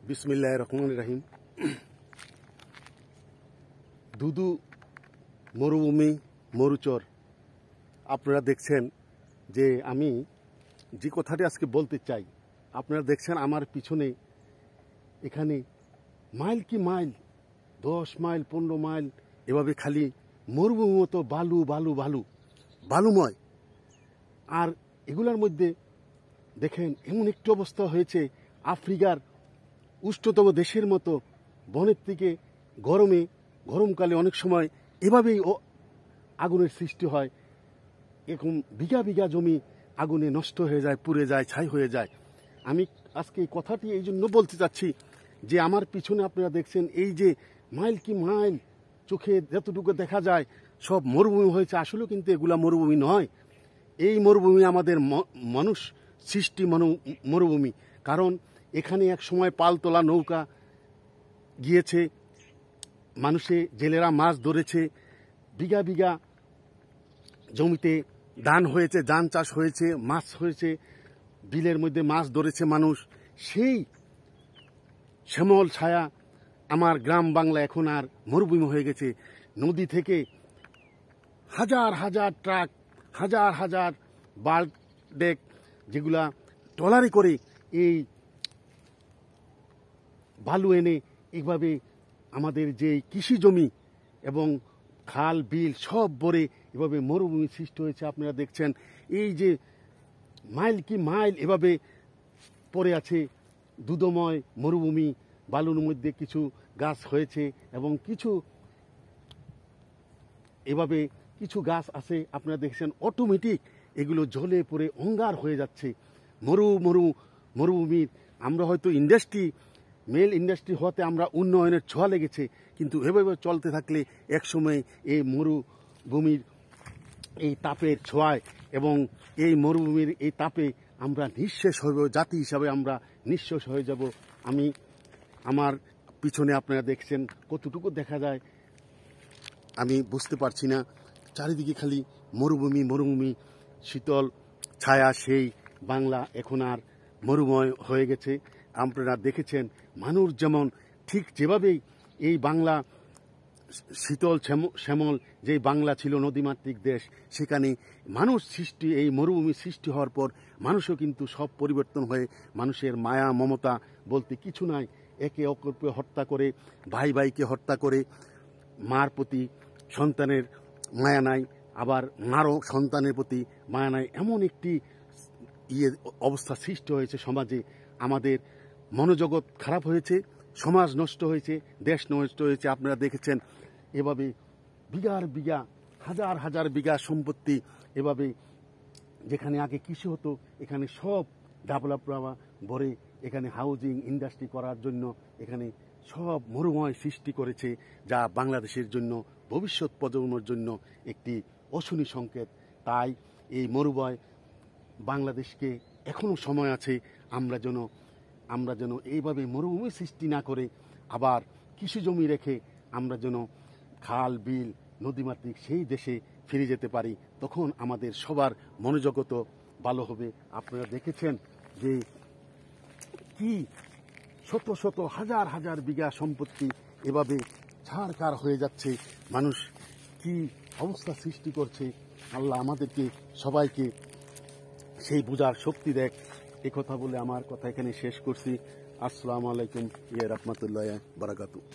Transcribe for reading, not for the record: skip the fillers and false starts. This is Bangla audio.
বিসমিল্লাহির রহমানির রহিম। দুদু মরুভূমি মরুচর। আপনারা দেখছেন যে আমি যে কথাটি আজকে বলতে চাই, আপনারা দেখছেন আমার পিছনে এখানে মাইল কি মাইল, 10 মাইল 15 মাইল এভাবে খালি মরুভূমি মতো বালু বালু বালু বালুময়। আর এগুলার মধ্যে দেখেন এমন একটি অবস্থা হয়েছে, আফ্রিকার উষ্ণতম দেশের মতো বনের থেকে গরমকালে অনেক সময় এভাবেই আগুনের সৃষ্টি হয়। এরকম বিঘা বিঘা জমি আগুনে নষ্ট হয়ে যায়, পুড়ে যায়, ছাই হয়ে যায়। আমি আজকে এই কথাটি এই জন্য বলতে চাচ্ছি যে আমার পিছনে আপনারা দেখছেন এই যে মাইল কি মাইল চোখে যতটুকু দেখা যায় সব মরুভূমি হয়েছে। আসলেও কিন্তু এগুলা মরুভূমি নয়, এই মরুভূমি আমাদের মানুষ সৃষ্টি মরুভূমি। কারণ এখানে এক সময় পালতোলা নৌকা গিয়েছে, জেলেরা মাছ ধরেছে, বিঘা বিঘা জমিতে ধান হয়েছে, ধান চাষ হয়েছে, মাছ হয়েছে, বিলের মধ্যে মাছ ধরেছে মানুষ। সেই শ্যামল ছায়া আমার গ্রাম বাংলা এখন আর মরুভূমি হয়ে গেছে। নদী থেকে হাজার হাজার ট্রাক, হাজার হাজার বাল্ক ডেক, যেগুলা ট্রলারে করে এই বালু এনে এইভাবে আমাদের যে কৃষি জমি এবং খাল বিল সব ভরে এভাবে মরুভূমি সৃষ্টি হয়েছে। আপনারা দেখছেন এই যে মাইল কি মাইল এভাবে পড়ে আছে দুধময় মরুভূমি। বালুর মধ্যে কিছু গাছ হয়েছে এবং কিছু গাছ আছে, আপনারা দেখছেন অটোমেটিক এগুলো জ্বলে পড়ে অঙ্গার হয়ে যাচ্ছে। মরুভূমির আমরা হয়তো মেল ইন্ডাস্ট্রি হতে আমরা উন্নয়নের ছোঁয়া লেগেছে, কিন্তু এভাবে চলতে থাকলে একসময় এই মরুভূমির এই তাপের ছোঁয়ায় এবং এই মরুভূমির এই তাপে আমরা নিঃশেষ হয়ে যাব, জাতি হিসাবে আমরা নিঃশেষ হয়ে যাব। আমার পিছনে আপনারা দেখছেন কতটুকু দেখা যায় আমি বুঝতে পারছি না। চারিদিকে খালি মরুভূমি, শীতল ছায়া। সেই বাংলা এখন আর মরুময় হয়ে গেছে। আপনারা দেখেছেন মানুষ যেমন ঠিক যেভাবেই এই বাংলা শীতল শ্যামল যে বাংলা ছিল নদীমাতৃক দেশ, সেখানে মানুষ সৃষ্টি, এই মরুভূমি সৃষ্টি হওয়ার পর মানুষও কিন্তু সব পরিবর্তন হয়ে মানুষের মায়া মমতা বলতে কিছু নাই। একে অপরকে হত্যা করে, ভাই ভাইকে হত্যা করে, মার প্রতি সন্তানের মায়া নাই, আবার মারও সন্তানের প্রতি মায়া নাই। এমন একটি অবস্থা সৃষ্টি হয়েছে সমাজে। আমাদের মনোজগৎ খারাপ হয়েছে, সমাজ নষ্ট হয়েছে, দেশ নষ্ট হয়েছে। আপনারা দেখেছেন এভাবে বিঘার বিঘা, হাজার হাজার বিঘা সম্পত্তি এভাবে, যেখানে আগে কৃষি হতো এখানে সব ডেভেলপরা ভরে এখানে হাউজিং ইন্ডাস্ট্রি করার জন্য এখানে সব মরুময় সৃষ্টি করেছে, যা বাংলাদেশের জন্য ভবিষ্যৎ প্রজন্মের জন্য একটি অশনি সংকেত। তাই এই মরুময় বাংলাদেশকে এখনো সময় আছে, আমরা যেন এইভাবে মরুভূমি সৃষ্টি না করে আবার কৃষি জমি রেখে আমরা যেন খাল বিল নদীমাতৃক সেই দেশে ফিরে যেতে পারি। তখন আমাদের সবার মনোজগত ভালো হবে। আপনারা দেখেছেন যে কি শত শত হাজার হাজার বিঘা সম্পত্তি এভাবে ছাড়খাড় হয়ে যাচ্ছে। মানুষ কি অবস্থা সৃষ্টি করছে। আল্লাহ আমাদেরকে সবাইকে সেই বোঝার শক্তি দেখ। এই কথা বলে আমার কথা এখানে শেষ করছি। আসসালামু আলাইকুম রাহমাতুল্লাহি ওয়া বারাকাতুহু।